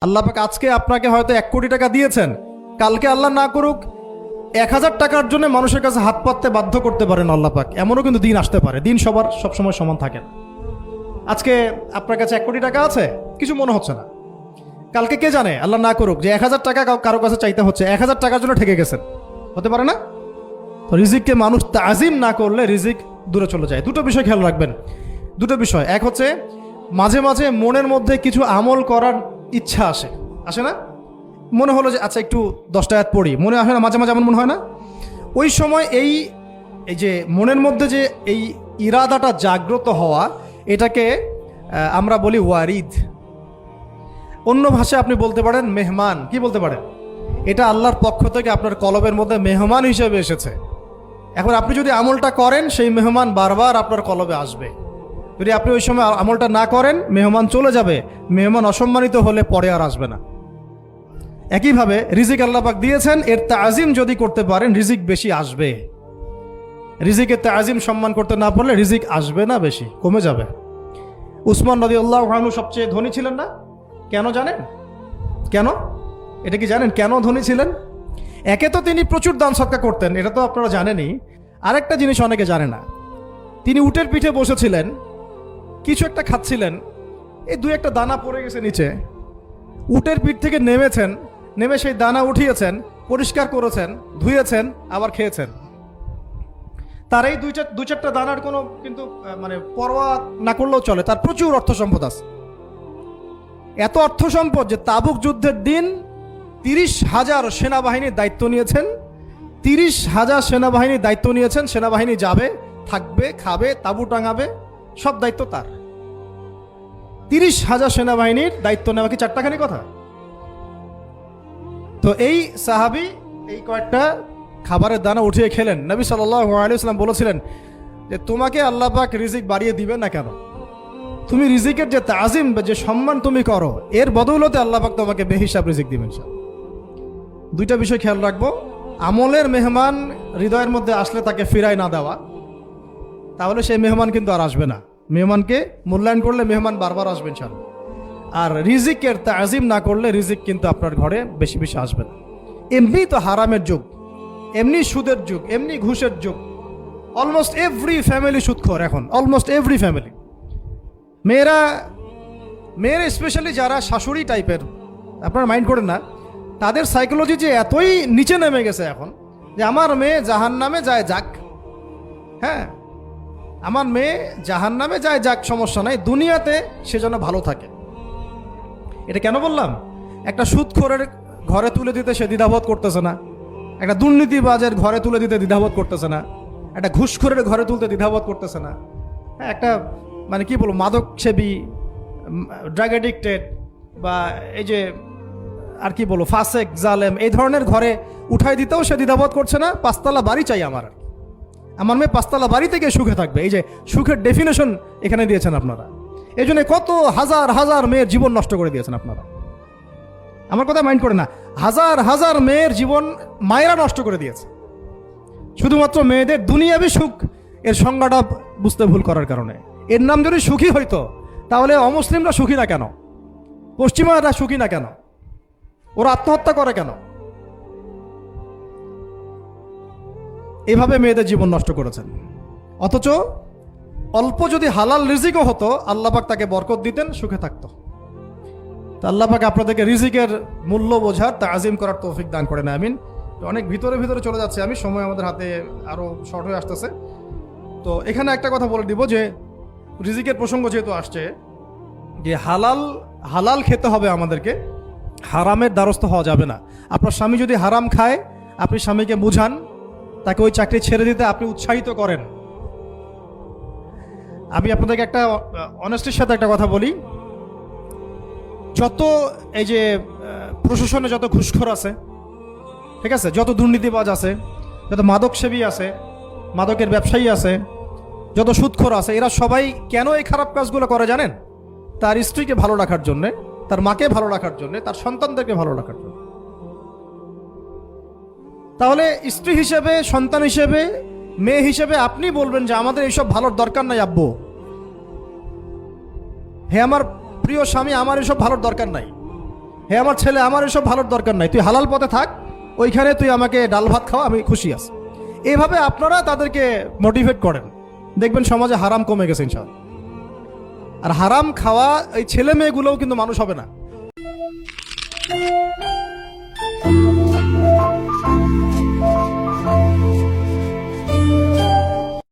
আল্লাহ পাক আজকে আপনাকে হয়তো 1 কোটি টাকা দিয়েছেন, কালকে আল্লাহ না করুক 1000 টাকার জন্য মানুষের কাছে হাত পাততে বাধ্য করতে পারেন আল্লাহ পাক। এমনও কিন্তু দিন আসতে পারে, দিন সবার সবসময় সমান থাকে না। আজকে আপনার কাছে 1 কোটি টাকা আছে, কিছু মনে হচ্ছে না। কালকে কে জানে, আল্লাহ না করুক যে 1000 টাকা কারো কাছে চাইতে হচ্ছে, 1000 টাকার জন্য ঠেকে গেছেন, হতে পারে না? তো রিজিককে মানুষ তাজিম না করলে রিজিক দূরে চলে যায়। দুটো বিষয় খেয়াল রাখবেন, দুটো বিষয়। এক হচ্ছে মাঝে মাঝে মনের মধ্যে কিছু আমল করার ইচ্ছা আসে না? মনে হলো যে আচ্ছা একটু 10টা আয়াত পড়ি, মনে আসে না? মাঝে মাঝে এমন মনে হয় না? ওই সময় এই যে মনের মধ্যে যে এই ইরাদাটা জাগ্রত হওয়া, এটাকে আমরা বলি ওয়ারিদ। অন্য ভাষায় আপনি বলতে পারেন মেহমান। কি বলতে পারেন? এটা আল্লাহর পক্ষ থেকে আপনার কলবের মধ্যে মেহমান হিসেবে এসেছে। এখন আপনি যদি আমলটা করেন, সেই মেহমান বারবার আপনার কলবে আসবে। যদি আপনি ওই সময় আমলটা না করেন, মেহমান চলে যাবে, মেহমান অসম্মানিত হলে পরে আর আসবে না। একইভাবে রিজিক আল্লাহ পাক দিয়েছেন, এর তাজিম যদি করতে পারেন রিজিক বেশি আসবে। রিজিকের তাজিম সম্মান করতে না পারলে রিজিক আসবে না, বেশি কমে যাবে। উসমান রাদিয়াল্লাহু আনহু সবচেয়ে ধনী ছিলেন না? কেন জানেন? কেন? এটা কি জানেন কেন ধনী ছিলেন? একে তো তিনি প্রচুর দান সদকা করতেন, এটা তো আপনারা জানেনই। আরেকটা জিনিস অনেকে জানে না, তিনি উটের পিঠে বসেছিলেন, কিছু একটা খাচ্ছিলেন, এই 2-1টা দানা পড়ে গেছে নিচে। উটের পিঠ থেকে নেমেছেন, নেমে সেই দানা উঠিয়েছেন, পরিষ্কার করেছেন, ধুয়েছেন, আবার খেয়েছেন। তার এই 2-4টা দানার কোনো কিন্তু মানে পরোয়া না করলেও চলে। তার প্রচুর অর্থ সম্পদ আছে, এত অর্থ সম্পদ যে তাবুক যুদ্ধের দিন 30,000 সেনাবাহিনীর দায়িত্ব নিয়েছেন। 30,000 সেনাবাহিনীর দায়িত্ব নিয়েছেন। সেনাবাহিনী যাবে, থাকবে, খাবে, তাঁবু টাঙাবে, সব দায়িত্ব তার। 30,000 সেনাবাহিনীর দায়িত্ব নেওয়া কি চারটাখানি কথা? তো এই সাহাবী এই কয়েকটা খাবারের দানা উঠিয়ে খেলেন। নবী সাল্লাল্লাহু আলাইহি ওয়াসাল্লাম বলেছিলেন যে তোমাকে আল্লাহ পাক রিজিক বাড়িয়ে দিবেন না কেন? তুমি রিজিকের যে তাজিম, যে সম্মান তুমি করো, এর বদৌলতে আল্লাহ পাক তোমাকে বেহিসাব রিজিক দিবেন। দুইটা বিষয় খেয়াল রাখবো। আমলের মেহমান হৃদয়ের মধ্যে আসলে তাকে ফিরায় না দেওয়া, তাহলে সেই মেহমান কিন্তু আর আসবে না। মেহমানকে মূল্যায়ন করলে মেহমান বারবার আসবেন ইনশাআল্লাহ। আর রিজিকের তাজিম না করলে রিজিক কিন্তু আপনার ঘরে বেশি বেশি আসবে না। এমনি তো হারামের যুগ, এমনি সুদের যুগ, এমনি ঘুষের যুগ। অলমোস্ট এভরি ফ্যামিলি সুদখোর এখন, অলমোস্ট এভরি ফ্যামিলি। মেয়েরা স্পেশালি যারা শাশুড়ি টাইপের, আপনারা মাইন্ড করেন না, তাদের সাইকোলজি যে এতই নিচে নেমে গেছে এখন যে আমার মেয়ে জাহান্নামে যায় যাক। হ্যাঁ, আমার মেয়ে জাহান্নামে যায় যাক, সমস্যা নাই, দুনিয়াতে সে যেন ভালো থাকে। এটা কেন বললাম? একটা সুদখোরের ঘরে তুলে দিতে সে দ্বিধাবোধ করতেছে না, একটা দুর্নীতিবাজের ঘরে তুলে দিতে দ্বিধাবোধ করতেছে না, একটা ঘুষখোরের ঘরে তুলতে দ্বিধাবোধ করতেছে না। হ্যাঁ, একটা মানে কি বলবো, মাদক সেবী, ড্রাগ এডিক্টেড, বা এই যে আর কি বলবো, ফাসেক, জালেম, এই ধরনের ঘরে উঠাই দিতেও সে দ্বিধাবোধ করছে না। 5তলা বাড়ি চাই আমার মেয়ে 5তলা বাড়ি থেকে সুখে থাকবে। এই যে সুখের ডেফিনেশন এখানে দিয়েছেন আপনারা। এই জন্য কত হাজার হাজার মেয়ের জীবন নষ্ট করে দিয়েছেন আপনারা। আমার কথা মাইন্ড করে না, হাজার হাজার মেয়ের জীবন মায়েরা নষ্ট করে দিয়েছে, শুধুমাত্র মেয়েদের দুনিয়াবি সুখ এর সংজ্ঞাটা বুঝতে ভুল করার কারণে। এর নাম যদি সুখী হইতো, তাহলে অমুসলিমরা সুখী না কেন? পশ্চিমারা সুখী না কেন? ওরা আত্মহত্যা করে কেন? এভাবে মেয়েদের জীবন নষ্ট করেছেন। অথচ অল্প যদি হালাল রিজিকও হতো, আল্লাহ পাক তাকে বরকত দিতেন, সুখে থাকতো। তো আল্লাহ পাক আপনাদেরকে রিজিকের মূল্য বোঝার, তাজিম করার তৌফিক দান করেন, আমিন। অনেক ভিতরে চলে যাচ্ছে আমি, সময় আমাদের হাতে আরো শর্ট হয়ে আসতেছে। তো এখানে একটা কথা বলে দিব যে রিজিকের প্রসঙ্গ যেহেতু আসছে, যে হালাল খেতে হবে আমাদেরকে, হারামের দ্বারস্থ হওয়া যাবে না। আপনার স্বামী যদি হারাম খায়, আপনি স্বামীকে বুঝান, তাকে ওই চাকরি ছেড়ে দিতে আপনি উৎসাহিত করেন। আমি আপনাদেরকে একটা অনেস্টির সাথে একটা কথা বলি, যত এই যে প্রশাসনে যত ঘুষখোর আছে, ঠিক আছে, যত দুর্নীতিবাজ আছে, যত মাদক সেবী আছে, মাদকের ব্যবসায়ী আছে, যত সুদখোর আছে, এরা সবাই কেন এই খারাপ কাজগুলো করে জানেন? তার স্ত্রীকে ভালো রাখার জন্যে, তার মাকে ভালো রাখার জন্যে, তার সন্তানদেরকে ভালো রাখার জন্য। তাহলে স্ত্রী হিসেবে, সন্তান হিসেবে, মেয়ে হিসেবে আপনি বলবেন যে আমাদের এইসব ভালোর দরকার নাই আব্বু। হে আমার প্রিয় স্বামী, আমার এসব ভালোর দরকার নাই। হে আমার ছেলে, আমার এসব ভালোর দরকার নাই, তুই হালাল পথে থাক, ওইখানে তুই আমাকে ডাল ভাত খাওয়া, আমি খুশি আছি। এইভাবে আপনারা তাদেরকে মোটিভেট করেন, দেখবেন সমাজে হারাম কমে গেছে ইনশাআল্লাহ। আর হারাম খাওয়া এই ছেলে মেয়েগুলোও কিন্তু মানুষ হবে না।